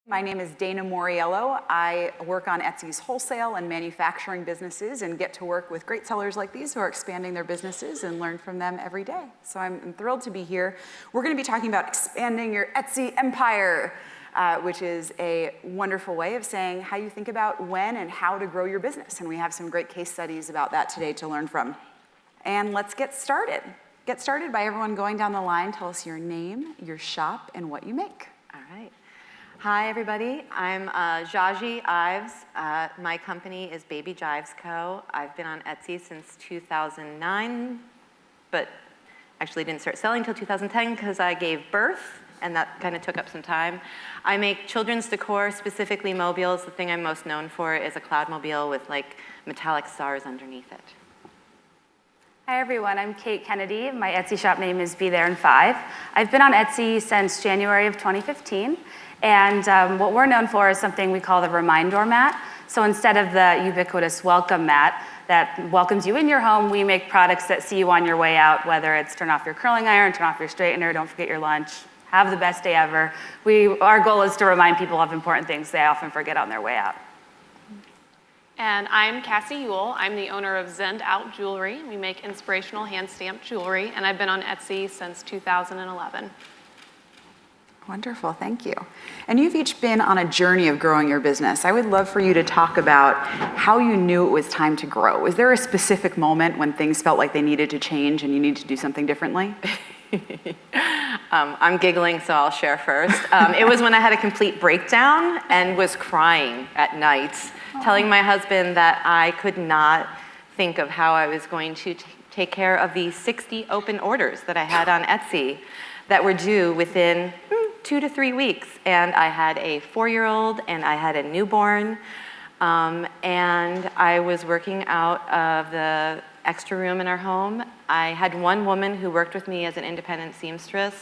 My name is Dana Moriello. I work on Etsy's wholesale and manufacturing businesses and get to work with great sellers like these who are expanding their businesses and learn from them every day. So I'm thrilled to be here. We're going to be talking about expanding your Etsy empire, which is a wonderful way of saying how you think about when and how to grow your business. And we have some great case studies about that today to learn from. And let's get started. Get started by everyone going down the line. Tell us your name, your shop, and what you make. All right. Hi, everybody. I'm Jahje Ives. My company is Baby Jives Co. I've been on Etsy since 2009, but actually didn't start selling until 2010 because I gave birth, and that kind of took up some time. I make children's decor, specifically mobiles. The thing I'm most known for is a cloud mobile with like metallic stars underneath it. Hi everyone, I'm Kate Kennedy. My Etsy shop name is Be There in 5. I've been on Etsy since January of 2015, and what we're known for is something we call the Remind Door mat. So instead of the ubiquitous welcome mat that welcomes you in your home, we make products that see you on your way out, whether it's turn off your curling iron, turn off your straightener, don't forget your lunch, have the best day ever. Our goal is to remind people of important things they often forget on their way out. And I'm Cassie Yule. I'm the owner of Zenned Jewelry. We make inspirational hand-stamped jewelry, and I've been on Etsy since 2011. Wonderful, thank you. And you've each been on a journey of growing your business. I would love for you to talk about how you knew it was time to grow. Was there a specific moment when things felt like they needed to change and you needed to do something differently? I'm giggling, so I'll share first. It was when I had a complete breakdown and was crying at night, telling my husband that I could not think of how I was going to take care of the 60 open orders that I had on Etsy that were due within 2 to 3 weeks. And I had a 4-year-old and I had a newborn, and I was working out of the extra room in our home. I had one woman who worked with me as an independent seamstress,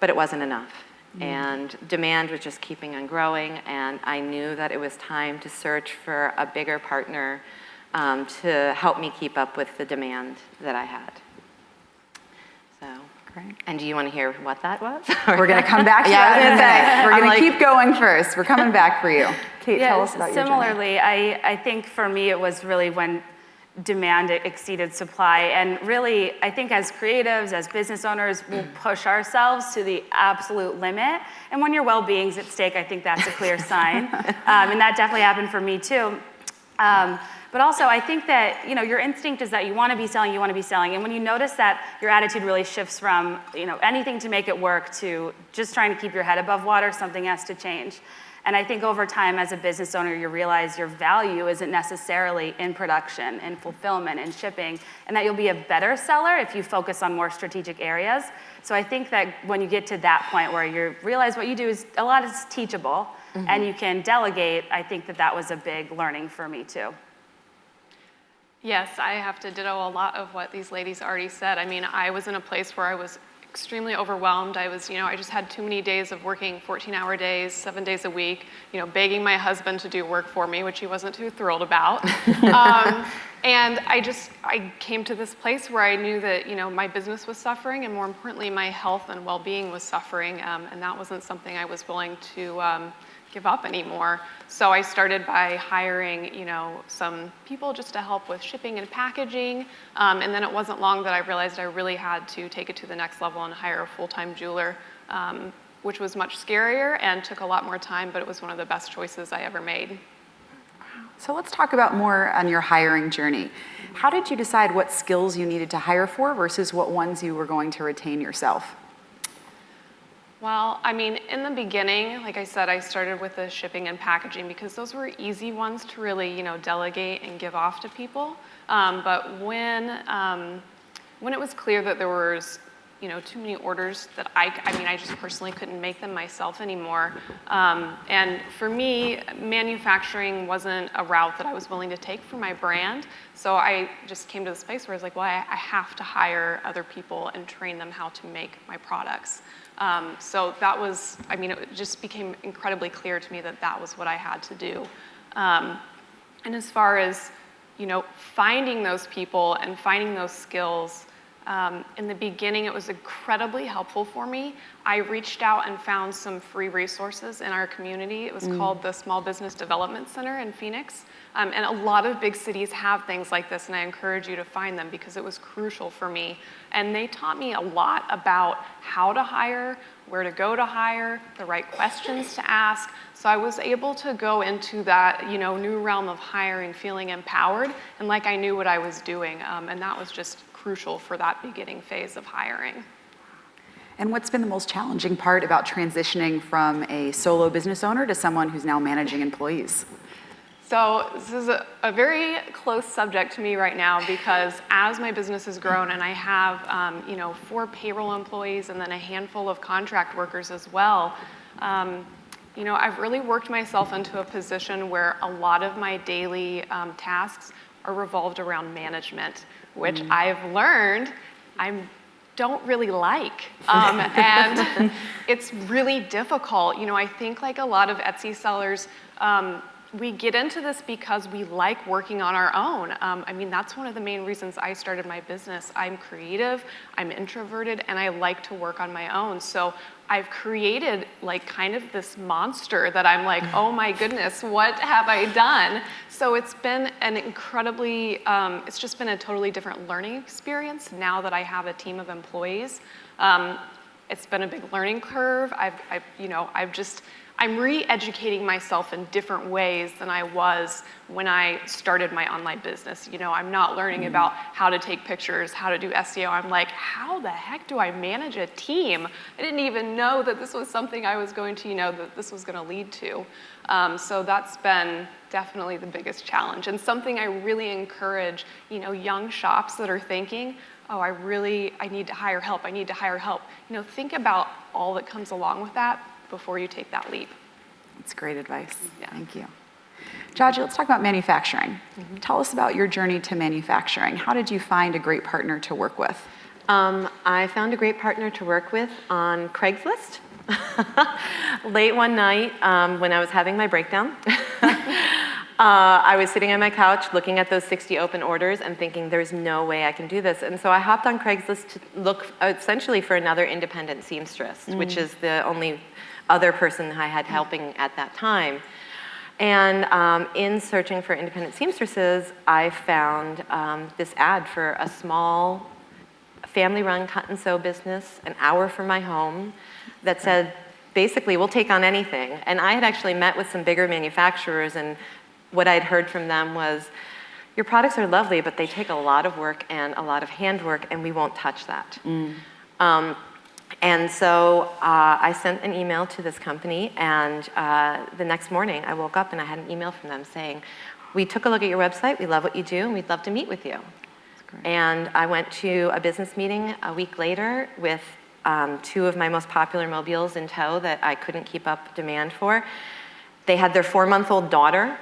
but it wasn't enough. And demand was just keeping on growing, and I knew that it was time to search for a bigger partner to help me keep up with the demand that I had. So, great. And do you want to hear what that was? We're going to come back to that in a minute. We're going to keep going first. We're coming back for you. Kate, tell us about your journey. Similarly, I think for me it was really when demand exceeded supply, and really I think as creatives, as business owners, we'll push ourselves to the absolute limit, and when your well-being's at stake, I think that's a clear sign. And that definitely happened for me too. But also I think that your instinct is that you want to be selling, and when you notice that your attitude really shifts from anything to make it work to just trying to keep your head above water, something has to change. And I think over time as a business owner, you realize your value isn't necessarily in production, in fulfillment, in shipping, and that you'll be a better seller if you focus on more strategic areas. So I think that when you get to that point where you realize what you do is a lot is teachable, and you can delegate, I think that was a big learning for me too. Yes, I have to ditto a lot of what these ladies already said. I mean, I was in a place where I was extremely overwhelmed. I was, I just had too many days of working 14-hour days, 7 days a week, begging my husband to do work for me, which he wasn't too thrilled about. And I came to this place where I knew that, my business was suffering, and more importantly, my health and well-being was suffering, and that wasn't something I was willing to give up anymore. So I started by hiring, some people just to help with shipping and packaging. And then it wasn't long that I realized I really had to take it to the next level and hire a full-time jeweler, which was much scarier and took a lot more time, but it was one of the best choices I ever made. So let's talk about more on your hiring journey. How did you decide what skills you needed to hire for versus what ones you were going to retain yourself? Well, I mean, in the beginning, like I said, I started with the shipping and packaging because those were easy ones to really, delegate and give off to people. But when it was clear that there was, too many orders that I just personally couldn't make them myself anymore. And for me, manufacturing wasn't a route that I was willing to take for my brand. So I just came to this place where I was like, well, I have to hire other people and train them how to make my products. So that was, it just became incredibly clear to me that that was what I had to do. And as far as, finding those people and finding those skills, In the beginning, it was incredibly helpful for me. I reached out and found some free resources in our community. It was called the Small Business Development Center in Phoenix. And a lot of big cities have things like this, and I encourage you to find them because it was crucial for me. And they taught me a lot about how to hire, where to go to hire, the right questions to ask. So I was able to go into that, new realm of hiring, feeling empowered, and like I knew what I was doing. And that was just crucial for that beginning phase of hiring. And what's been the most challenging part about transitioning from a solo business owner to someone who's now managing employees? So this is a very close subject to me right now because as my business has grown and I have 4 payroll employees and then a handful of contract workers as well, I've really worked myself into a position where a lot of my daily tasks are revolved around management, which I've learned I don't really like. And it's really difficult. I think like a lot of Etsy sellers, we get into this because we like working on our own. That's one of the main reasons I started my business. I'm creative, I'm introverted, and I like to work on my own. So I've created like kind of this monster that I'm like, oh my goodness, what have I done? So it's been an incredibly, it's just been a totally different learning experience now that I have a team of employees. It's been a big learning curve. I'm re-educating myself in different ways than I was when I started my online business. I'm not learning about how to take pictures, how to do SEO. I'm like, how the heck do I manage a team? I didn't even know that this was something I was going to, that this was going to lead to. So that's been definitely the biggest challenge and something I really encourage, young shops that are thinking, oh, I need to hire help. I need to hire help. Think about all that comes along with that before you take that leap. That's great advice. Yeah. Thank you. Jahje, let's talk about manufacturing. Tell us about your journey to manufacturing. How did you find a great partner to work with? I found a great partner to work with on Craigslist. Late one night when I was having my breakdown. I was sitting on my couch looking at those 60 open orders and thinking there's no way I can do this. And so I hopped on Craigslist to look essentially for another independent seamstress, which is the only other person I had helping at that time. And in searching for independent seamstresses, I found this ad for a small family-run cut and sew business, an hour from my home, that said, basically, we'll take on anything. And I had actually met with some bigger manufacturers, and what I'd heard from them was, your products are lovely, but they take a lot of work and a lot of handwork, and we won't touch that. And so I sent an email to this company, and the next morning I woke up and I had an email from them saying, we took a look at your website, we love what you do, and we'd love to meet with you. And I went to a business meeting a week later with 2 of my most popular mobiles in tow that I couldn't keep up demand for. They had their 4-month-old daughter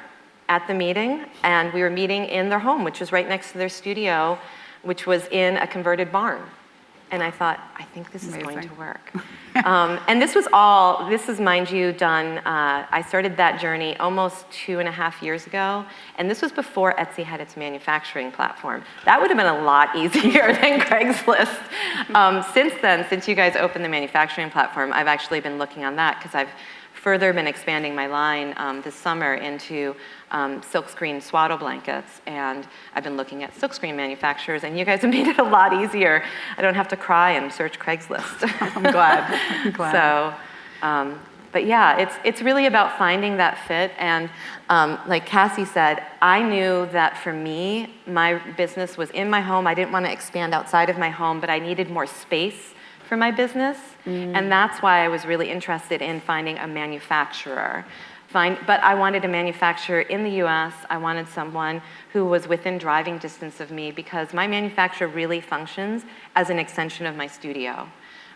at the meeting, and we were meeting in their home, which was right next to their studio, which was in a converted barn. And I thought, I think this is going to work. And this is, mind you, done, I started that journey almost 2.5 years ago, and this was before Etsy had its manufacturing platform. That would have been a lot easier than Craigslist. Since then, since you guys opened the manufacturing platform, I've actually been looking on that because I've further been expanding my line this summer into silkscreen swaddle blankets, and I've been looking at silkscreen manufacturers, and you guys have made it a lot easier. I don't have to cry and search Craigslist. I'm glad. So, but yeah, it's really about finding that fit, and like Cassie said, I knew that for me, my business was in my home. I didn't want to expand outside of my home, but I needed more space for my business, and that's why I was really interested in finding a manufacturer. But I wanted a manufacturer in the US. I wanted someone who was within driving distance of me because my manufacturer really functions as an extension of my studio.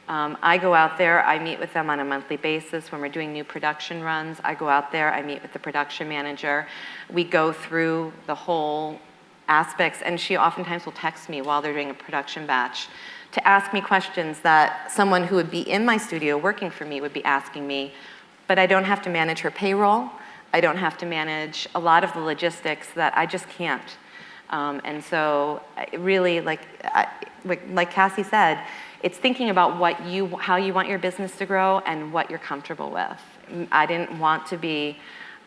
I go out there, I meet with them on a monthly basis when we're doing new production runs. I go out there, I meet with the production manager. We go through the whole aspects, and she oftentimes will text me while they're doing a production batch to ask me questions that someone who would be in my studio working for me would be asking me, but I don't have to manage her payroll. I don't have to manage a lot of the logistics that I just can't. And so really, like Cassie said, it's thinking about how you want your business to grow and what you're comfortable with. I didn't want to be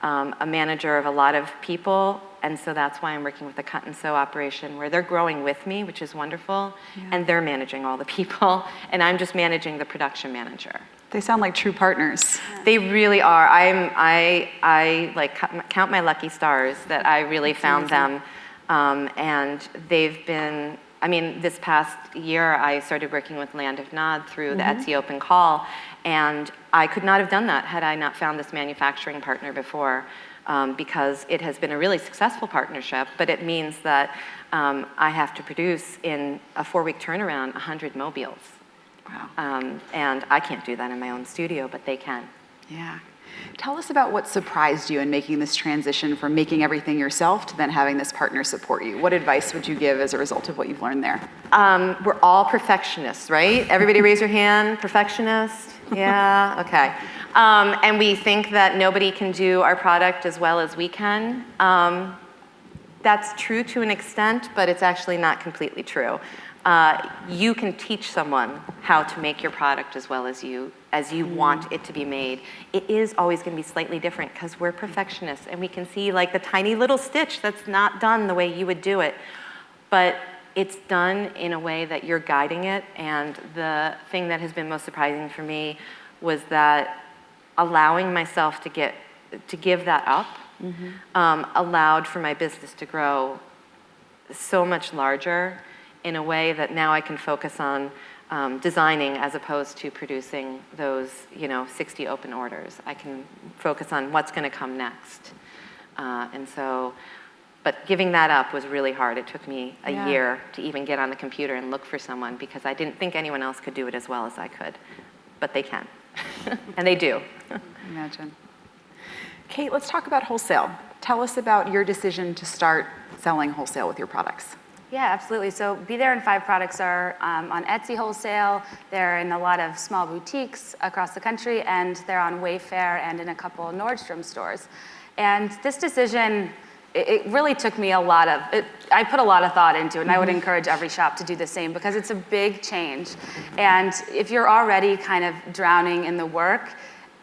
a manager of a lot of people, and so that's why I'm working with the cut and sew operation, where they're growing with me, which is wonderful, and they're managing all the people, and I'm just managing the production manager. They sound like true partners. They really are. I like count my lucky stars that I really found them, and they've been. I mean, this past year, I started working with Land of Nod through the Etsy Open Call, and I could not have done that had I not found this manufacturing partner before, because it has been a really successful partnership, but it means that I have to produce in a 4-week turnaround 100 mobiles. Wow. And I can't do that in my own studio, but they can. Yeah. Tell us about what surprised you in making this transition from making everything yourself to then having this partner support you. What advice would you give as a result of what you've learned there? We're all perfectionists, right? Everybody raise your hand, perfectionist? Yeah, okay. And we think that nobody can do our product as well as we can. That's true to an extent, but it's actually not completely true. You can teach someone how to make your product as well as you want it to be made. It is always going to be slightly different because we're perfectionists and we can see like the tiny little stitch that's not done the way you would do it. But it's done in a way that you're guiding it, and the thing that has been most surprising for me was that allowing myself to give that up allowed for my business to grow so much larger in a way that now I can focus on designing as opposed to producing those 60 open orders. I can focus on what's going to come next. But giving that up was really hard. It took me a year to even get on the computer and look for someone because I didn't think anyone else could do it as well as I could. But they can. And they do. Imagine. Kate, let's talk about wholesale. Tell us about your decision to start selling wholesale with your products. Yeah, absolutely. So Be There in 5 products are on Etsy wholesale. They're in a lot of small boutiques across the country, and they're on Wayfair and in a couple of Nordstrom stores. And this decision, it really took me I put a lot of thought into it, and I would encourage every shop to do the same because it's a big change. And if you're already kind of drowning in the work,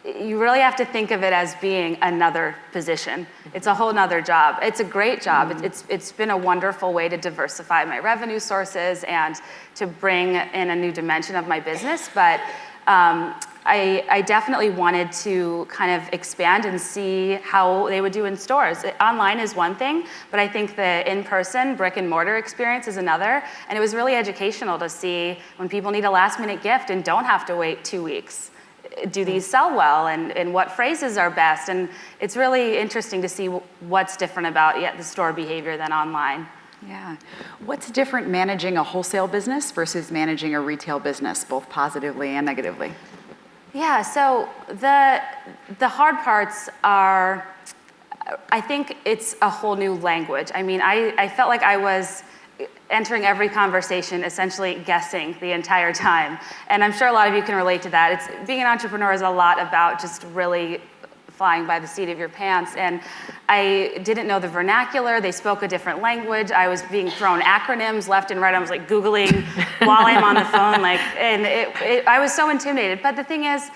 you really have to think of it as being another position. It's a whole nother job. It's a great job. It's been a wonderful way to diversify my revenue sources and to bring in a new dimension of my business. But I definitely wanted to kind of expand and see how they would do in stores. Online is one thing, but I think the in-person brick and mortar experience is another. And it was really educational to see when people need a last-minute gift and don't have to wait 2 weeks. Do these sell well, and what phrases are best? And it's really interesting to see what's different about the store behavior than online. Yeah. What's different managing a wholesale business versus managing a retail business, both positively and negatively? Yeah, so the hard parts are, I think it's a whole new language. I mean, I felt like I was entering every conversation, essentially guessing the entire time. And I'm sure a lot of you can relate to that. Being an entrepreneur is a lot about just really flying by the seat of your pants. And I didn't know the vernacular. They spoke a different language. I was being thrown acronyms left and right. I was like Googling while I'm on the phone. I was so intimidated. But the thing is,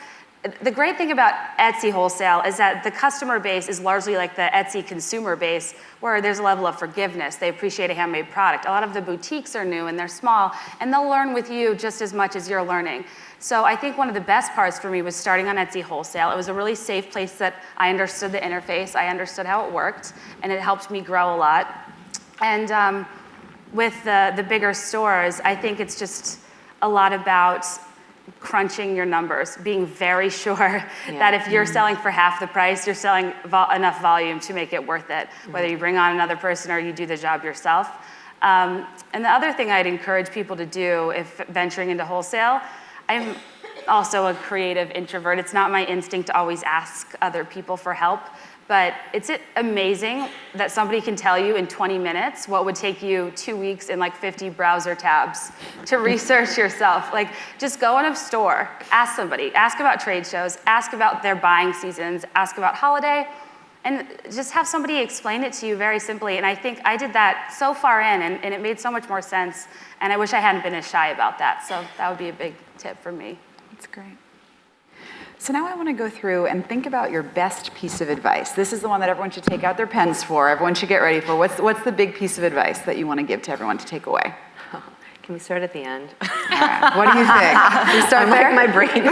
the great thing about Etsy wholesale is that the customer base is largely like the Etsy consumer base, where there's a level of forgiveness. They appreciate a handmade product. A lot of the boutiques are new and they're small, and they'll learn with you just as much as you're learning. So I think one of the best parts for me was starting on Etsy wholesale. It was a really safe place that I understood the interface, I understood how it worked, and it helped me grow a lot. And with the bigger stores, I think it's just a lot about crunching your numbers, being very sure that if you're selling for half the price, you're selling enough volume to make it worth it, whether you bring on another person or you do the job yourself. And the other thing I'd encourage people to do if venturing into wholesale, I'm also a creative introvert. It's not my instinct to always ask other people for help, but it's amazing that somebody can tell you in 20 minutes what would take you 2 weeks and like 50 browser tabs to research yourself. Like, just go in a store, ask somebody, ask about trade shows, ask about their buying seasons, ask about holiday, And just have somebody explain it to you very simply. And I think I did that so far in, and it made so much more sense. And I wish I hadn't been as shy about that. So that would be a big tip for me. That's great. So now I want to go through and think about your best piece of advice. This is the one that everyone should take out their pens for. Everyone should get ready for. What's the big piece of advice that you want to give to everyone to take away? Can we start at the end? All right. What do you think? We start there? My brain.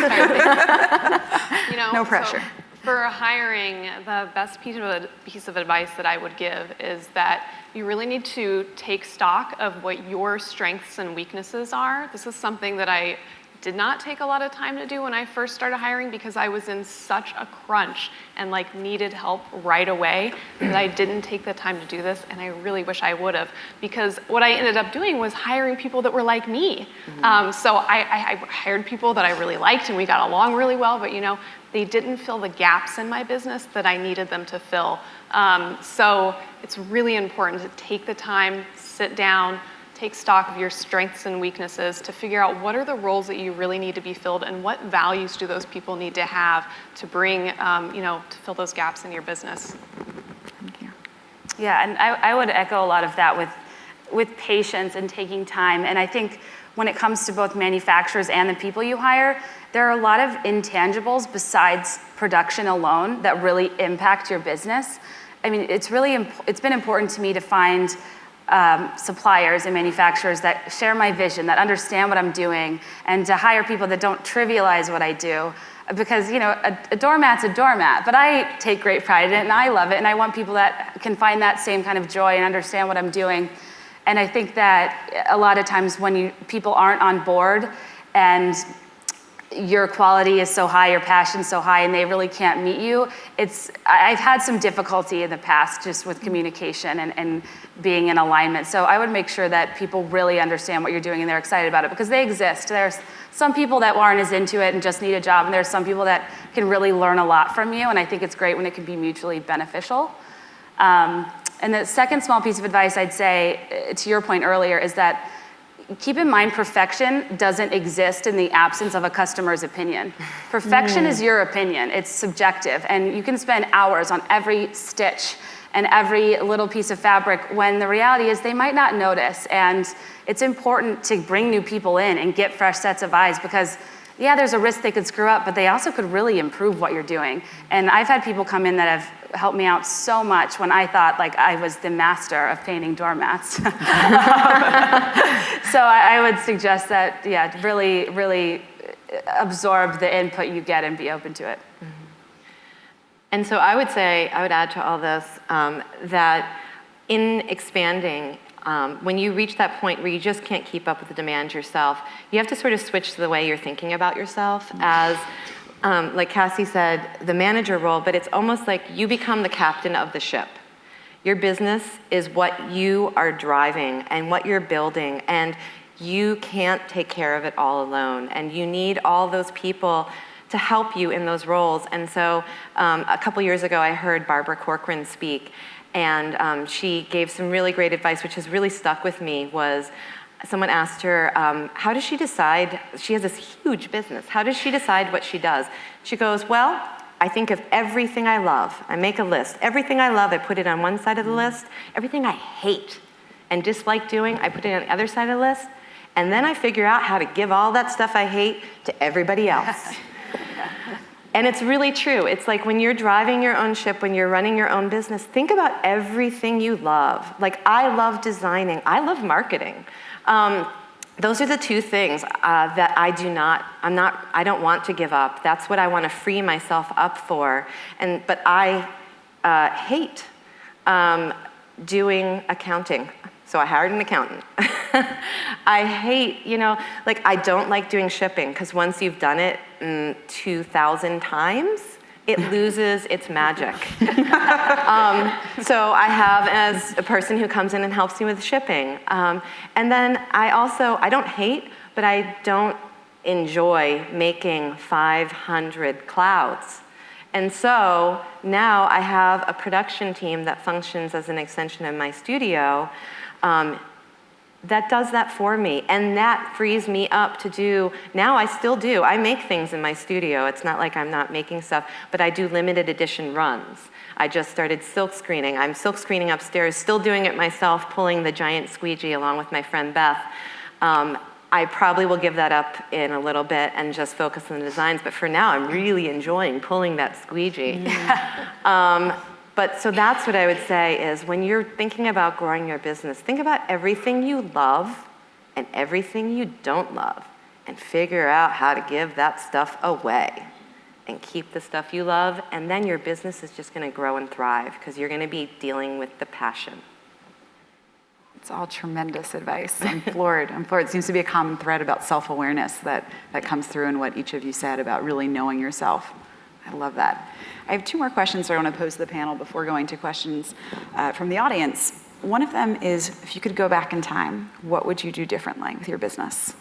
You know, No pressure. So for hiring, the best piece of advice that I would give is that you really need to take stock of what your strengths and weaknesses are. This is something that I did not take a lot of time to do when I first started hiring because I was in such a crunch and like needed help right away that I didn't take the time to do this, and I really wish I would have, because what I ended up doing was hiring people that were like me. So I hired people that I really liked and we got along really well, but you know, they didn't fill the gaps in my business that I needed them to fill. So it's really important to take the time, sit down, take stock of your strengths and weaknesses to figure out what are the roles that you really need to be filled and what values do those people need to have to bring, to fill those gaps in your business. Thank you. Yeah, and I would echo a lot of that with patience and taking time. And I think when it comes to both manufacturers and the people you hire, there are a lot of intangibles besides production alone that really impact your business. I mean, it's been important to me to find suppliers and manufacturers that share my vision, that understand what I'm doing, and to hire people that don't trivialize what I do. Because, you know, a doormat's a doormat, but I take great pride in it and I love it, and I want people that can find that same kind of joy and understand what I'm doing. And I think that a lot of times when people aren't on board and your quality is so high, your passion's so high, and they really can't meet you, I've had some difficulty in the past just with communication and being in alignment. So I would make sure that people really understand what you're doing and they're excited about it, because they exist. There's some people that aren't as into it and just need a job, and there's some people that can really learn a lot from you, and I think it's great when it can be mutually beneficial. And the second small piece of advice I'd say, to your point earlier, is that keep in mind perfection doesn't exist in the absence of a customer's opinion. Perfection is your opinion. It's subjective, and you can spend hours on every stitch and every little piece of fabric when the reality is they might not notice. And it's important to bring new people in and get fresh sets of eyes, because yeah, there's a risk they could screw up, but they also could really improve what you're doing. And I've had people come in that have helped me out so much when I thought like I was the master of painting doormats. So I would suggest that, yeah, really, really absorb the input you get and be open to it. And so I would add to all this that in expanding, when you reach that point where you just can't keep up with the demand yourself, you have to sort of switch the way you're thinking about yourself as, like Cassie said, the manager role, but it's almost like you become the captain of the ship. Your business is what you are driving and what you're building, and you can't take care of it all alone, and you need all those people to help you in those roles. And so a couple years ago, I heard Barbara Corcoran speak, and she gave some really great advice, which has really stuck with me. Was someone asked her, how does she decide, she has this huge business, how does she decide what she does? She goes, well, I think of everything I love. I make a list. Everything I love, I put it on one side of the list. Everything I hate and dislike doing, I put it on the other side of the list. And then I figure out how to give all that stuff I hate to everybody else. And it's really true. It's like when you're driving your own ship, when you're running your own business, think about everything you love. Like, I love designing. I love marketing. Those are the two things that I don't want to give up. That's what I want to free myself up for. But I hate doing accounting. So I hired an accountant. I hate, I don't like doing shipping, because once you've done it 2,000 times, it loses its magic. So I have as a person who comes in and helps me with shipping. And then I don't hate, but I don't enjoy making 500 clouds. And so now I have a production team that functions as an extension of my studio. that does that for me. And that frees me up to do, now I still do. I make things in my studio. It's not like I'm not making stuff, but I do limited edition runs. I just started silk screening. I'm silk screening upstairs, still doing it myself, pulling the giant squeegee along with my friend Beth. I probably will give that up in a little bit and just focus on the designs, but for now I'm really enjoying pulling that squeegee. But so that's what I would say is when you're thinking about growing your business, think about everything you love and everything you don't love and figure out how to give that stuff away and keep the stuff you love, and then your business is just gonna grow and thrive because you're gonna be dealing with the passion. It's all tremendous advice. I'm floored. It seems to be a common thread about self-awareness that comes through in what each of you said about really knowing yourself. I love that. I have two more questions that I want to pose to the panel before going to questions from the audience. One of them is, if you could go back in time, what would you do differently with your business?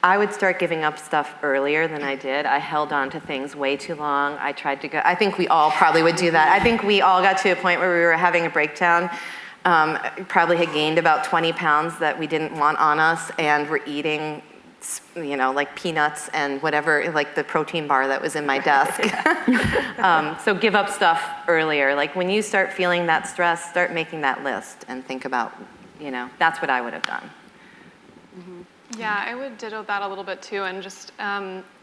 I would start giving up stuff earlier than I did. I held on to things way too long. I tried to go, I think we all probably would do that. I think we all got to a point where we were having a breakdown. Probably had gained about 20 pounds that we didn't want on us, and we're eating, you know, like peanuts and whatever, like the protein bar that was in my desk. So give up stuff earlier. Like when you start feeling that stress, start making that list and think about, you know, that's what I would have done. Yeah, I would ditto that a little bit too, and just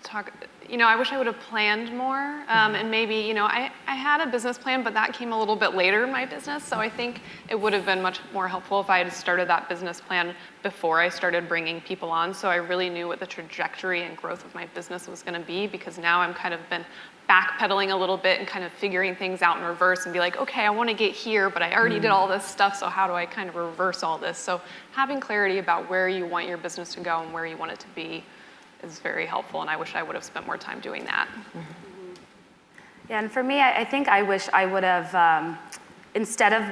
talk, you know, I wish I would have planned more, and maybe, you know, I had a business plan, but that came a little bit later in my business, so I think it would have been much more helpful if I had started that business plan before I started bringing people on, so I really knew what the trajectory and growth of my business was gonna be, because now I'm kind of been backpedaling a little bit and kind of figuring things out in reverse and be like, okay, I want to get here, but I already did all this stuff, so how do I kind of reverse all this? So having clarity about where you want your business to go and where you want it to be is very helpful, and I wish I would have spent more time doing that. Yeah, and for me, I think I wish I would have, instead of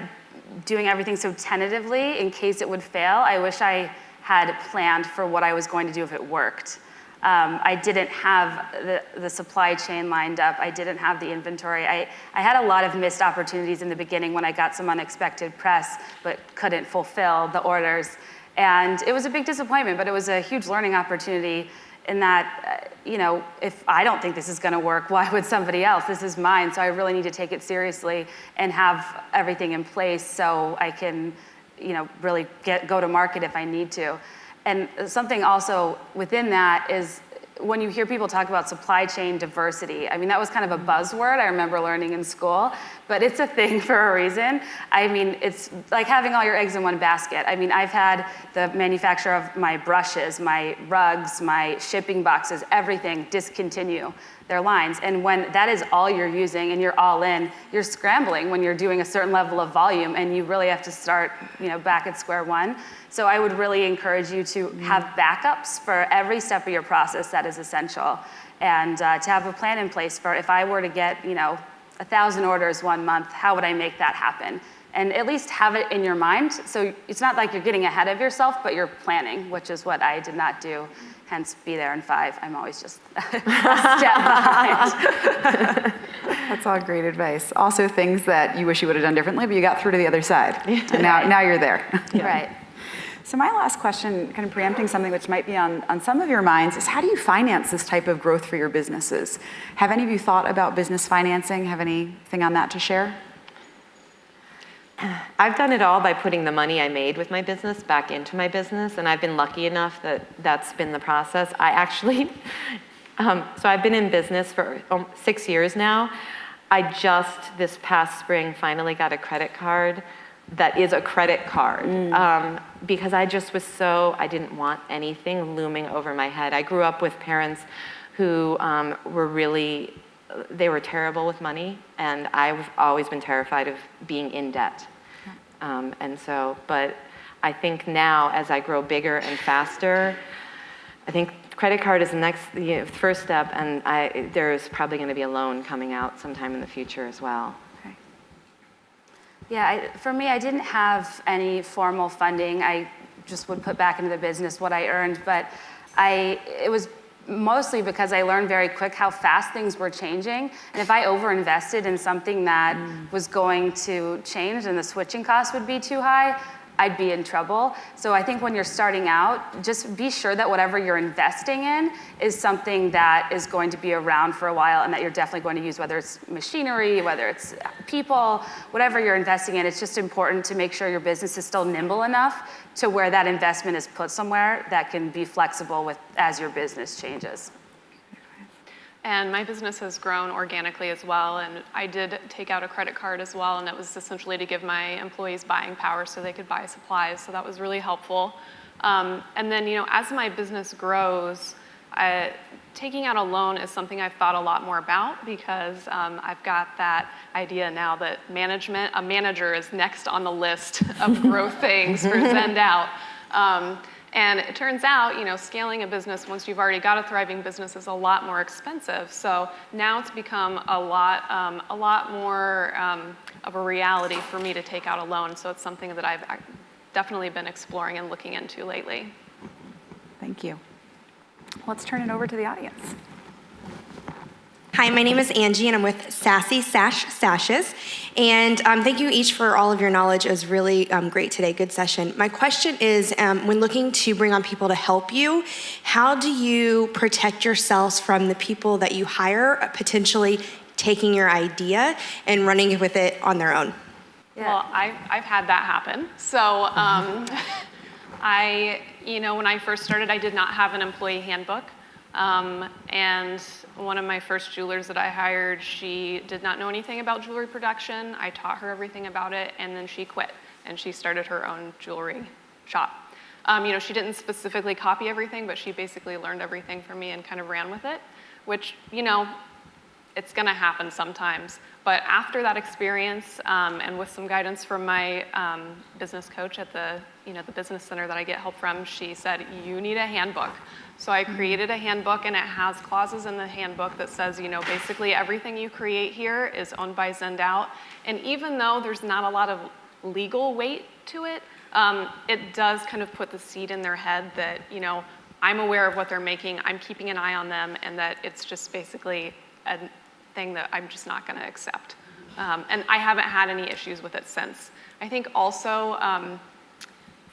doing everything so tentatively in case it would fail, I wish I had planned for what I was going to do if it worked. I didn't have the supply chain lined up. I didn't have the inventory. I had a lot of missed opportunities in the beginning when I got some unexpected press, but couldn't fulfill the orders. And it was a big disappointment, but it was a huge learning opportunity in that, you know, if I don't think this is gonna work, why would somebody else? This is mine, so I really need to take it seriously and have everything in place so I can, you know, really go to market if I need to. And something also within that is when you hear people talk about supply chain diversity, I mean, that was kind of a buzzword I remember learning in school, but it's a thing for a reason. I mean, it's like having all your eggs in one basket. I mean, I've had the manufacturer of my brushes, my rugs, my shipping boxes, everything discontinue their lines. And when that is all you're using and you're all in, you're scrambling when you're doing a certain level of volume and you really have to start, you know, back at square one. So I would really encourage you to have backups for every step of your process that is essential, and to have a plan in place for if I were to get, you know, 1,000 orders one month, how would I make that happen? And at least have it in your mind. So it's not like you're getting ahead of yourself, but you're planning, which is what I did not do. Hence, be there in 5. I'm always just a step behind. That's all great advice. Also things that you wish you would have done differently, but you got through to the other side. And now you're there. Yeah. Right. So my last question, kind of preempting something which might be on some of your minds, is how do you finance this type of growth for your businesses? Have any of you thought about business financing? Have anything on that to share? I've done it all by putting the money I made with my business back into my business, and I've been lucky enough that that's been the process. I actually, so I've been in business for 6 years now. I just, this past spring, finally got a credit card that is a credit card, because I just was I didn't want anything looming over my head. I grew up with parents who they were terrible with money, and I've always been terrified of being in debt. But I think now as I grow bigger and faster, I think credit card is the next, first step, and there's probably gonna be a loan coming out sometime in the future as well. Okay. Yeah, for me, I didn't have any formal funding. I just would put back into the business what I earned, but it was mostly because I learned very quick how fast things were changing. And if I overinvested in something that was going to change and the switching cost would be too high, I'd be in trouble. So I think when you're starting out, just be sure that whatever you're investing in is something that is going to be around for a while and that you're definitely going to use, whether it's machinery, whether it's people, whatever you're investing in. It's just important to make sure your business is still nimble enough to where that investment is put somewhere that can be flexible with as your business changes. And my business has grown organically as well, and I did take out a credit card as well, and that was essentially to give my employees buying power so they could buy supplies, so that was really helpful. And then, as my business grows, taking out a loan is something I've thought a lot more about because I've got that idea now that a manager is next on the list of growth things for Zenned Out. And it turns out, scaling a business once you've already got a thriving business is a lot more expensive. So now it's become a lot more of a reality for me to take out a loan. So it's something that I've definitely been exploring and looking into lately. Thank you. Let's turn it over to the audience. Hi, my name is Angie, and I'm with Sassy Sashes. And thank you each for all of your knowledge. It was really great today, good session. My question is, when looking to bring on people to help you, how do you protect yourselves from the people that you hire potentially taking your idea and running with it on their own? Yeah. Well, I've had that happen. So when I first started, I did not have an employee handbook. And one of my first jewelers that I hired, she did not know anything about jewelry production. I taught her everything about it, and then she quit, and she started her own jewelry shop. She didn't specifically copy everything, but she basically learned everything from me and kind of ran with it, which, it's gonna happen sometimes. But after that experience, and with some guidance from my business coach at the business center that I get help from, she said, you need a handbook. So I created a handbook, and it has clauses in the handbook that says, basically everything you create here is owned by Zenned Out. And even though there's not a lot of legal weight to it, it does kind of put the seed in their head that, I'm aware of what they're making, I'm keeping an eye on them, and that it's just basically a thing that I'm just not going to accept. And I haven't had any issues with it since. I think also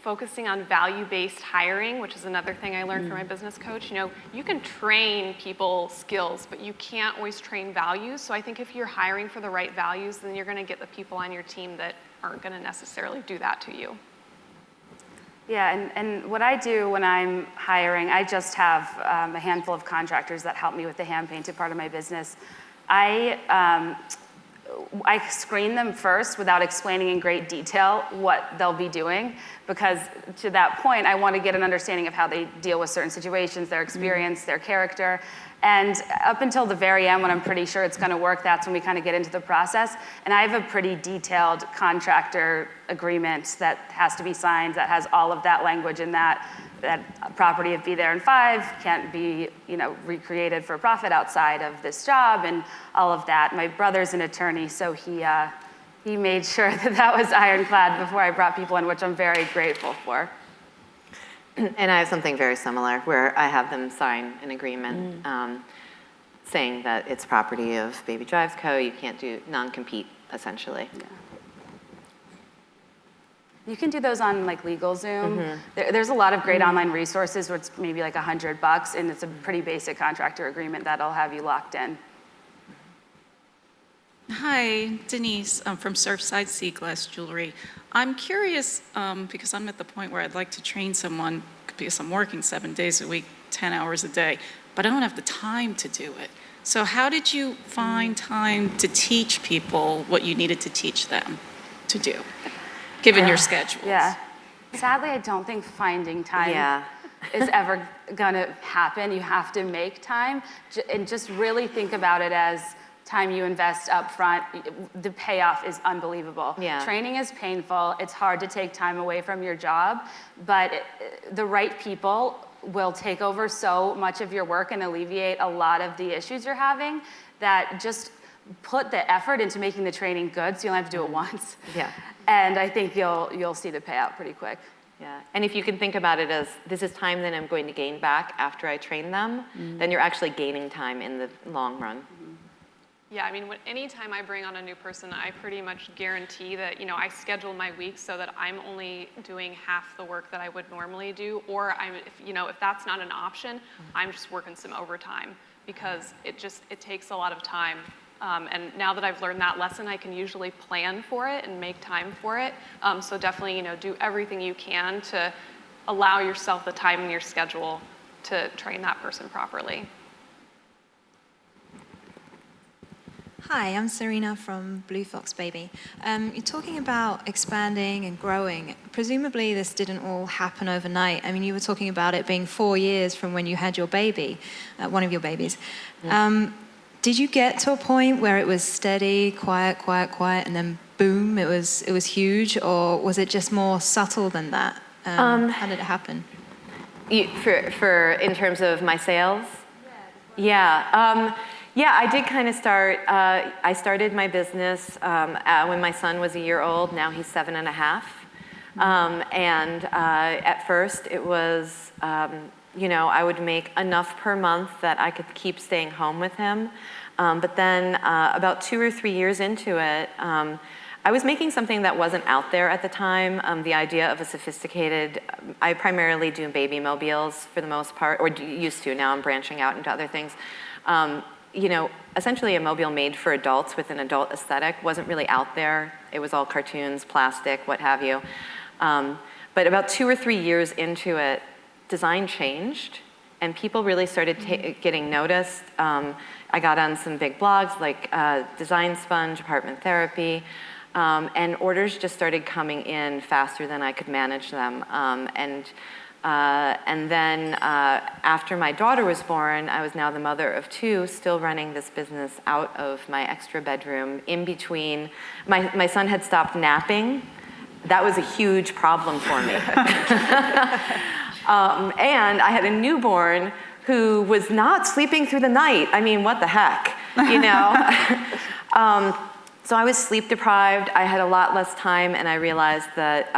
focusing on value-based hiring, which is another thing I learned from my business coach. You can train people skills, but you can't always train values. So I think if you're hiring for the right values, then you're going to get the people on your team that aren't going to necessarily do that to you. Yeah, and what I do when I'm hiring, I just have a handful of contractors that help me with the hand-painted part of my business. I screen them first without explaining in great detail what they'll be doing, because to that point, I want to get an understanding of how they deal with certain situations, their experience, their character. And up until the very end, when I'm pretty sure it's going to work, that's when we kind of get into the process. And I have a pretty detailed contractor agreement that has to be signed, that has all of that language in that property of be there in 5 can't be, recreated for profit outside of this job and all of that. My brother's an attorney, so he made sure that was ironclad before I brought people in, which I'm very grateful for. And I have something very similar where I have them sign an agreement saying that it's property of Baby Jives Co. You can't do non-compete, essentially. Yeah. You can do those on LegalZoom. There's a lot of great online resources where it's maybe like $100, and it's a pretty basic contractor agreement that'll have you locked in. Hi, Denise. I'm from Surfside Sea Glass Jewelry. I'm curious because I'm at the point where I'd like to train someone because I'm working 7 days a week, 10 hours a day, but I don't have the time to do it. So how did you find time to teach people what you needed to teach them to do, given your schedules? Yeah. Sadly, I don't think finding time is ever gonna happen. You have to make time and just really think about it as time you invest up front. The payoff is unbelievable. Yeah. Training is painful. It's hard to take time away from your job, but the right people will take over so much of your work and alleviate a lot of the issues you're having, that just put the effort into making the training good so you only have to do it once. Yeah. And I think you'll see the payout pretty quick. Yeah, and if you can think about it as this is time that I'm going to gain back after I train them, then you're actually gaining time in the long run. Yeah, I mean, anytime I bring on a new person, I pretty much guarantee that, I schedule my weeks so that I'm only doing half the work that I would normally do, or if that's not an option, I'm just working some overtime because it takes a lot of time. And now that I've learned that lesson, I can usually plan for it and make time for it. So definitely, do everything you can to allow yourself the time in your schedule to train that person properly. Hi, I'm Serena from Blue Fox Baby. You're talking about expanding and growing. Presumably this didn't all happen overnight. I mean, you were talking about it being 4 years from when you had your baby, one of your babies. Did you get to a point where it was steady, quiet, and then boom, it was huge, or was it just more subtle than that? How did it happen? For in terms of my sales? Yeah. Yeah, I did kind of start. I started my business when my son was a year old. Now he's 7.5. And at first it was, I would make enough per month that I could keep staying home with him. But then about 2 or 3 years into it, I was making something that wasn't out there at the time. The idea of a sophisticated, I primarily do baby mobiles for the most part, or used to. Now I'm branching out into other things. Essentially a mobile made for adults with an adult aesthetic wasn't really out there. It was all cartoons, plastic, what have you. But about 2 or 3 years into it, design changed and people really started getting noticed. I got on some big blogs like Design Sponge, Apartment Therapy, and orders just started coming in faster than I could manage them. And then after my daughter was born, I was now the mother of 2, still running this business out of my extra bedroom in between. My son had stopped napping. That was a huge problem for me. And I had a newborn who was not sleeping through the night. I mean, what the heck, So I was sleep deprived. I had a lot less time, and I realized that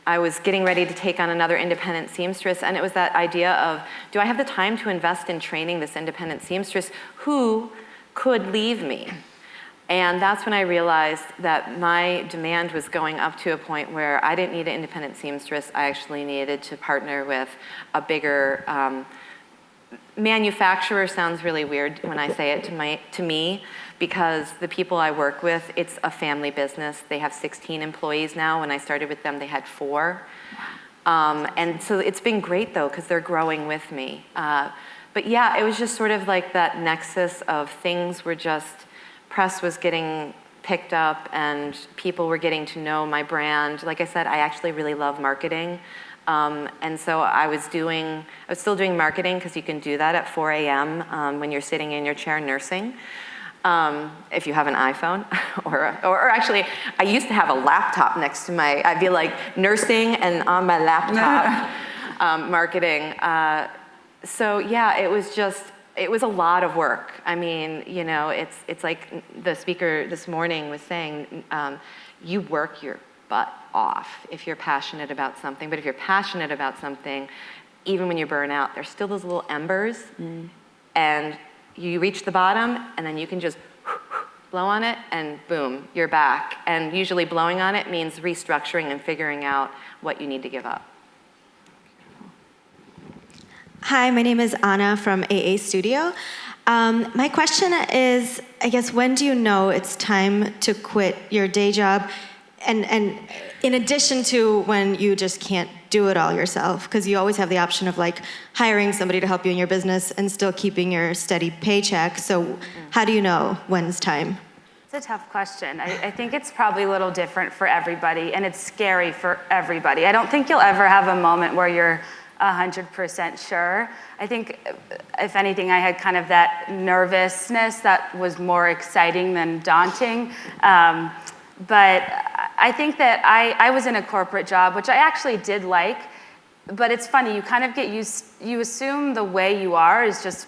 I was getting ready to take on another independent seamstress, and it was that idea of, do I have the time to invest in training this independent seamstress who could leave me? And that's when I realized that my demand was going up to a point where I didn't need an independent seamstress. I actually needed to partner with a bigger manufacturer. Sounds really weird when I say it to me, because the people I work with, it's a family business. They have 16 employees now. When I started with them, they had 4. And so it's been great though, because they're growing with me. But yeah, it was just sort of like that nexus of things were just, press was getting picked up and people were getting to know my brand. Like I said, I actually really love marketing. And so I was still doing marketing, because you can do that at 4 a.m. When you're sitting in your chair nursing. If you have an iPhone, or actually, I used to have a laptop next to I'd be like nursing and on my laptop marketing. So yeah, it was a lot of work. I mean, it's like the speaker this morning was saying, you work your butt off if you're passionate about something. But if you're passionate about something, even when you burn out, there's still those little embers, and you reach the bottom, and then you can just blow on it, and boom, you're back. And usually blowing on it means restructuring and figuring out what you need to give up. Hi, my name is Anna from AA Studio. My question is, I guess, when do you know it's time to quit your day job? And in addition to when you just can't do it all yourself, because you always have the option of like hiring somebody to help you in your business and still keeping your steady paycheck. So how do you know when's time? It's a tough question. I think it's probably a little different for everybody, and it's scary for everybody. I don't think you'll ever have a moment where you're 100% sure. I think, if anything, I had kind of that nervousness that was more exciting than daunting. But I think that I was in a corporate job, which I actually did like, but it's funny, you kind of get used, you assume the way you are is just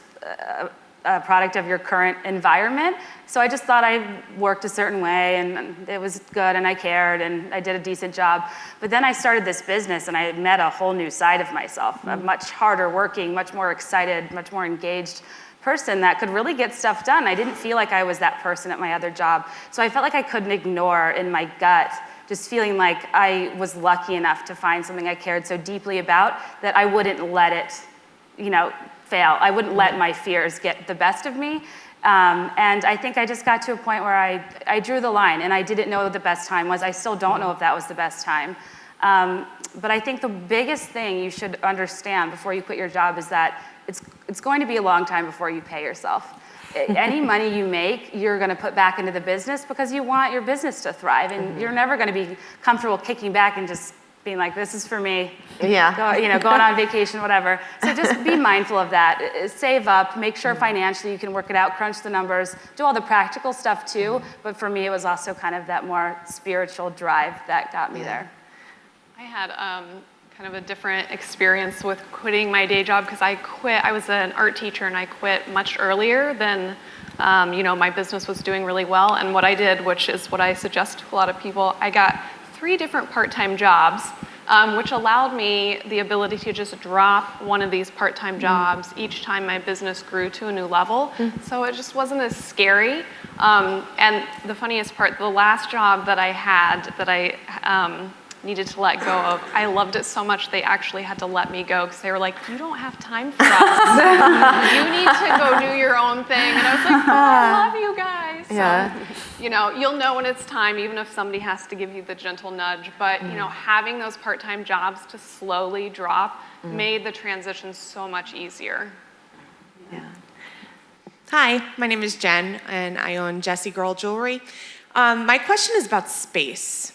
a product of your current environment. So I just thought I worked a certain way and it was good and I cared and I did a decent job. But then I started this business and I met a whole new side of myself, a much harder working, much more excited, much more engaged person that could really get stuff done. I didn't feel like I was that person at my other job. So I felt like I couldn't ignore in my gut just feeling like I was lucky enough to find something I cared so deeply about that I wouldn't let it, fail. I wouldn't let my fears get the best of me. And I think I just got to a point where I drew the line and I didn't know what the best time was. I still don't know if that was the best time. But I think the biggest thing you should understand before you quit your job is that it's going to be a long time before you pay yourself. Any money you make, you're going to put back into the business because you want your business to thrive, and you're never going to be comfortable kicking back and just being like, "This is for me." Yeah. Going on vacation, whatever. So just be mindful of that. Save up. Make sure financially you can work it out. Crunch the numbers. Do all the practical stuff too. But for me, it was also kind of that more spiritual drive that got me there. I had kind of a different experience with quitting my day job because I was an art teacher and I quit much earlier than, my business was doing really well. And what I did, which is what I suggest to a lot of people, I got 3 different part-time jobs, which allowed me the ability to just drop one of these part-time jobs each time my business grew to a new level. So it just wasn't as scary. And the funniest part, the last job that I had that I needed to let go of, I loved it so much they actually had to let me go because they were like, "You don't have time for us. You need to go do your own thing." And I was like, "Oh, I love you guys." So, you'll know when it's time, even if somebody has to give you the gentle nudge. But, having those part-time jobs to slowly drop made the transition so much easier. Yeah. Hi, my name is Jen, and I own Jessie Girl Jewelry. My question is about space,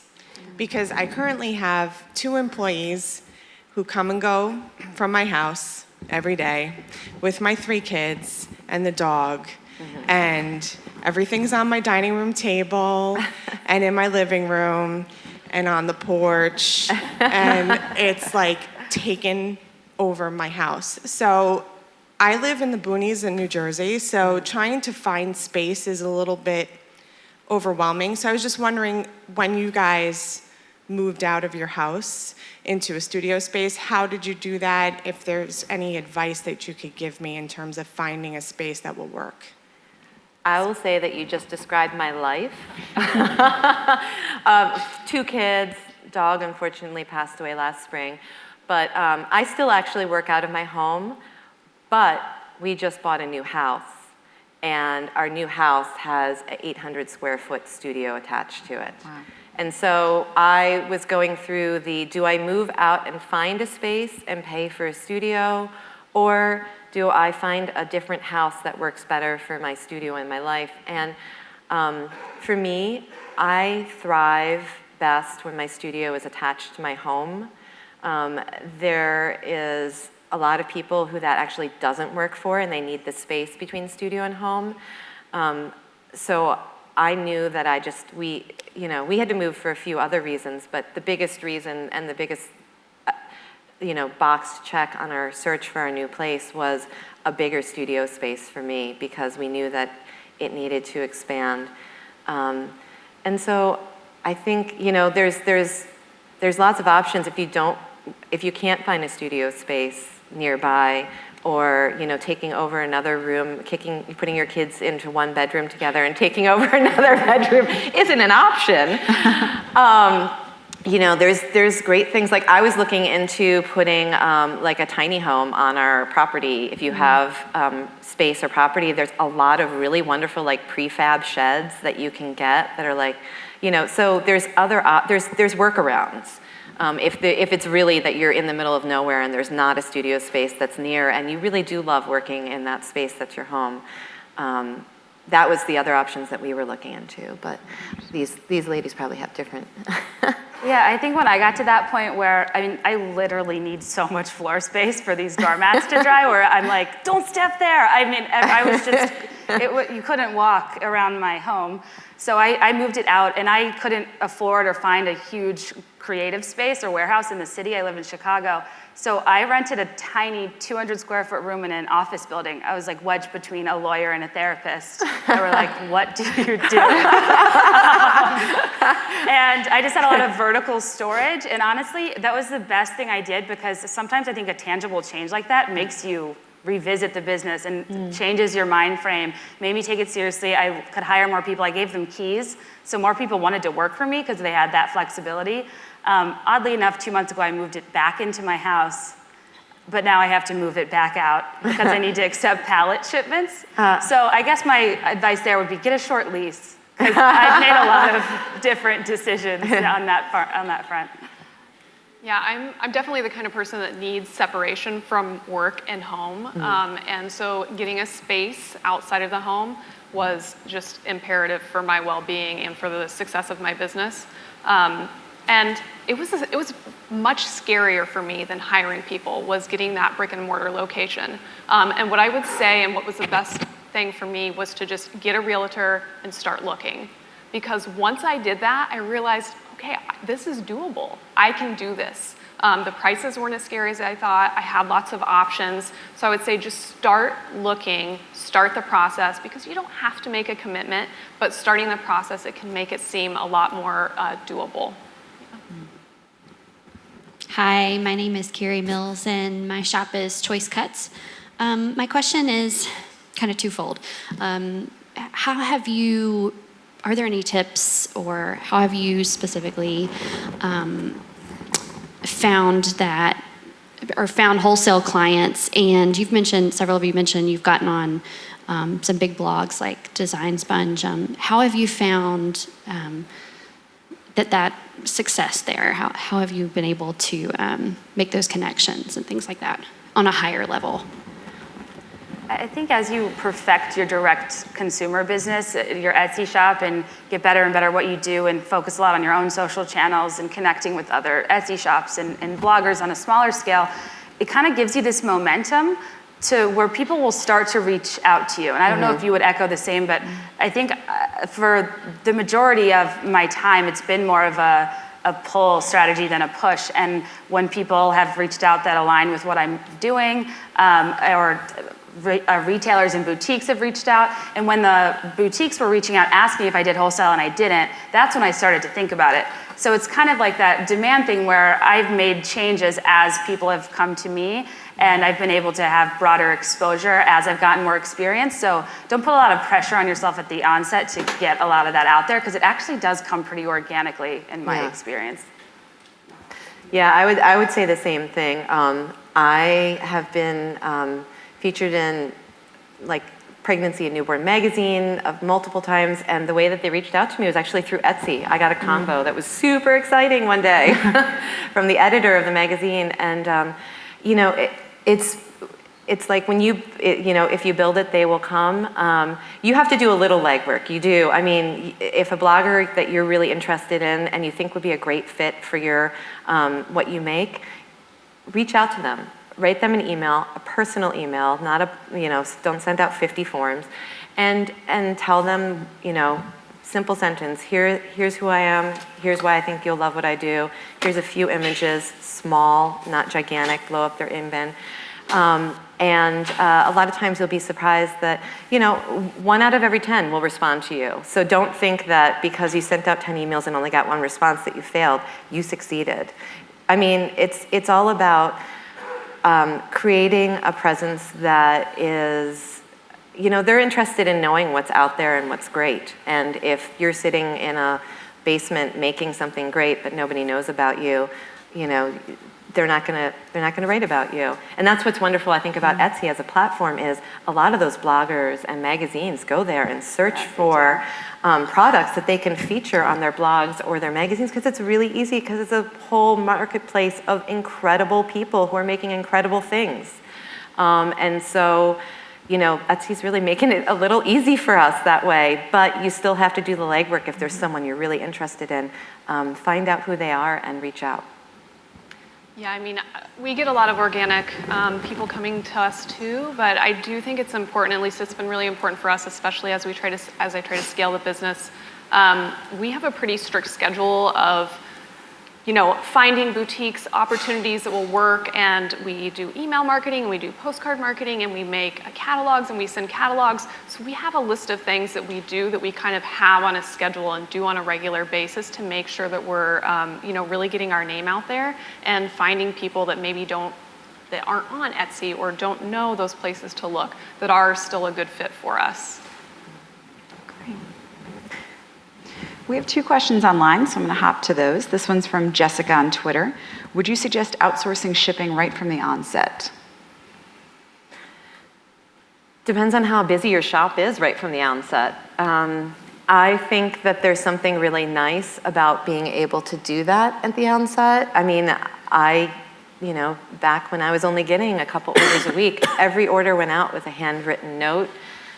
because I currently have 2 employees who come and go from my house every day with my 3 kids and the dog, and everything's on my dining room table and in my living room and on the porch, and it's like taken over my house. So I live in the boonies in New Jersey, so trying to find space is a little bit overwhelming. So I was just wondering, when you guys moved out of your house into a studio space, how did you do that? If there's any advice that you could give me in terms of finding a space that will work. I will say that you just described my life. 2 kids, dog unfortunately passed away last spring, but I still actually work out of my home, but we just bought a new house, and our new house has an 800 square foot studio attached to it. Wow. And so I was going through do I move out and find a space and pay for a studio, or do I find a different house that works better for my studio and my life? And for me, I thrive best when my studio is attached to my home. There is a lot of people who that actually doesn't work for, and they need the space between studio and home. So I knew that we had to move for a few other reasons, but the biggest reason and the biggest box to check on our search for our new place was a bigger studio space for me, because we knew that it needed to expand. And so I think, there's lots of options if you can't find a studio space nearby, or taking over another room, putting your kids into one bedroom together and taking over another bedroom isn't an option. There's great things, like I was looking into putting like a tiny home on our property. If you have space or property, there's a lot of really wonderful like prefab sheds that you can get that are like, so there's there's workarounds. If it's really that you're in the middle of nowhere and there's not a studio space that's near, and you really do love working in that space that's your home, that was the other options that we were looking into. But these ladies probably have different. Yeah, I think when I got to that point where, I mean, I literally need so much floor space for these doormats to dry, where I'm like, don't step there. I mean, I was just, you couldn't walk around my home. So I moved it out, and I couldn't afford or find a huge creative space or warehouse in the city. I live in Chicago. So I rented a tiny 200 square foot room in an office building. I was like wedged between a lawyer and a therapist. They were like, what do you do? And I just had a lot of vertical storage. And honestly, that was the best thing I did, because sometimes I think a tangible change like that makes you revisit the business and changes your mind frame, made me take it seriously. I could hire more people. I gave them keys, so more people wanted to work for me because they had that flexibility. Oddly enough, 2 months ago, I moved it back into my house, but now I have to move it back out because I need to accept pallet shipments. So I guess my advice there would be get a short lease, because I've made a lot of different decisions on that front. Yeah, I'm definitely the kind of person that needs separation from work and home. And so getting a space outside of the home was just imperative for my well-being and for the success of my business. And it was much scarier for me than hiring people, was getting that brick and mortar location. And what I would say, and what was the best thing for me, was to just get a realtor and start looking. Because once I did that, I realized, okay, this is doable. I can do this. The prices weren't as scary as I thought. I had lots of options. So I would say just start looking, start the process, because you don't have to make a commitment, but starting the process, it can make it seem a lot more doable. Hi, my name is Carrie Mills, and my shop is Choice Cuts. My question is kind of twofold. Are there any tips, or how have you specifically found wholesale clients? And several of you mentioned you've gotten on some big blogs like Design Sponge. How have you found that success there? How have you been able to make those connections and things like that on a higher level? I think as you perfect your direct consumer business, your Etsy shop, and get better and better at what you do, and focus a lot on your own social channels and connecting with other Etsy shops and bloggers on a smaller scale, it kind of gives you this momentum to where people will start to reach out to you. And I don't know if you would echo the same, but I think for the majority of my time, it's been more of a pull strategy than a push. And when people have reached out that align with what I'm doing, or retailers and boutiques have reached out, and when the boutiques were reaching out asking if I did wholesale and I didn't, that's when I started to think about it. So it's kind of like that demand thing where I've made changes as people have come to me, and I've been able to have broader exposure as I've gotten more experience. So don't put a lot of pressure on yourself at the onset to get a lot of that out there, because it actually does come pretty organically in my experience. Yeah, I would say the same thing. I have been featured in like Pregnancy and Newborn magazine multiple times, and the way that they reached out to me was actually through Etsy. I got a combo that was super exciting one day from the editor of the magazine, and you know, it's like when if you build it, they will come. You have to do a little legwork. You do. I mean, if a blogger that you're really interested in and you think would be a great fit for your what you make, reach out to them. Write them an email, a personal email, not don't send out 50 forms, and tell them, simple sentence, here's who I am, here's why I think you'll love what I do, here's a few images, small, not gigantic, blow up their in-bin. And a lot of times you'll be surprised that, 1 out of every 10 will respond to you. So don't think that because you sent out 10 emails and only got 1 response that you failed. You succeeded. I mean, it's all about creating a presence that is, they're interested in knowing what's out there and what's great. And if you're sitting in a basement making something great but nobody knows about you, they're not gonna write about you. And that's what's wonderful, I think, about Etsy as a platform is a lot of those bloggers and magazines go there and search for products that they can feature on their blogs or their magazines, because it's really easy, because it's a whole marketplace of incredible people who are making incredible things. And so, you know, Etsy's really making it a little easy for us that way, but you still have to do the legwork if there's someone you're really interested in. Find out who they are and reach out. Yeah, I mean, we get a lot of organic people coming to us too, but I do think it's important, at least it's been really important for us, especially as I try to scale the business. We have a pretty strict schedule of, you know, finding boutiques, opportunities that will work, and we do email marketing, and we do postcard marketing, and we make catalogs, and we send catalogs. So we have a list of things that we do that we kind of have on a schedule and do on a regular basis to make sure that we're, you know, really getting our name out there and finding people that maybe that aren't on Etsy or don't know those places to look that are still a good fit for us. We have 2 questions online, so I'm going to hop to those. This one's from Jessica on Twitter. Would you suggest outsourcing shipping right from the onset? Depends on how busy your shop is right from the onset. I think that there's something really nice about being able to do that at the onset. I mean, you know, back when I was only getting a couple orders a week, every order went out with a handwritten note,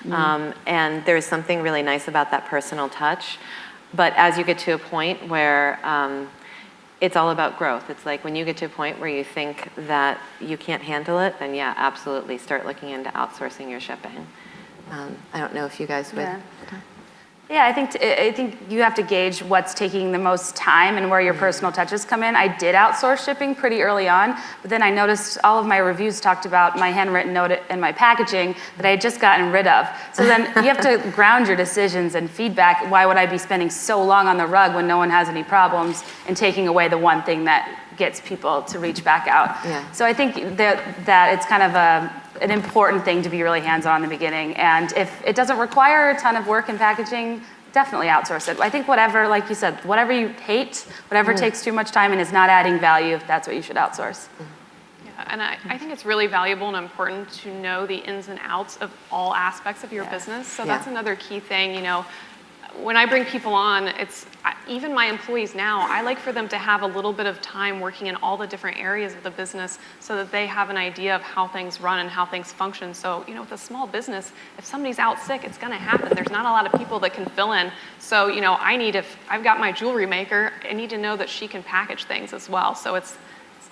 and there's something really nice about that personal touch. But as you get to a point where it's all about growth, it's like when you get to a point where you think that you can't handle it, then yeah, absolutely start looking into outsourcing your shipping. I don't know if you guys would. Yeah, I think you have to gauge what's taking the most time and where your personal touches come in. I did outsource shipping pretty early on, but then I noticed all of my reviews talked about my handwritten note and my packaging that I had just gotten rid of. So then you have to ground your decisions and feedback. Why would I be spending so long on the rug when no one has any problems and taking away the one thing that gets people to reach back out? Yeah. So I think that it's kind of an important thing to be really hands-on in the beginning. And if it doesn't require a ton of work in packaging, definitely outsource it. I think whatever, like you said, whatever you hate, whatever takes too much time and is not adding value, that's what you should outsource. Yeah, and I think it's really valuable and important to know the ins and outs of all aspects of your business. So that's another key thing, you know. When I bring people on, even my employees now, I like for them to have a little bit of time working in all the different areas of the business so that they have an idea of how things run and how things function. So, you know, with a small business, if somebody's out sick, it's gonna happen. There's not a lot of people that can fill in. So, you know, if I've got my jewelry maker, I need to know that she can package things as well. So it's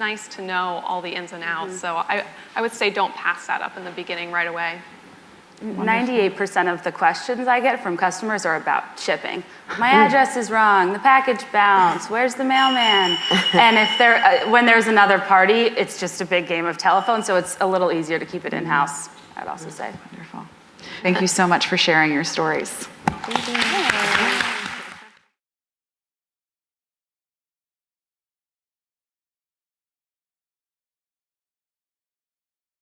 nice to know all the ins and outs. So I would say don't pass that up in the beginning right away. 98% of the questions I get from customers are about shipping. My address is wrong, the package bounced, where's the mailman? And when there's another party, it's just a big game of telephone, so it's a little easier to keep it in-house, I'd also say. Wonderful. Thank you so much for sharing your stories. Thank you.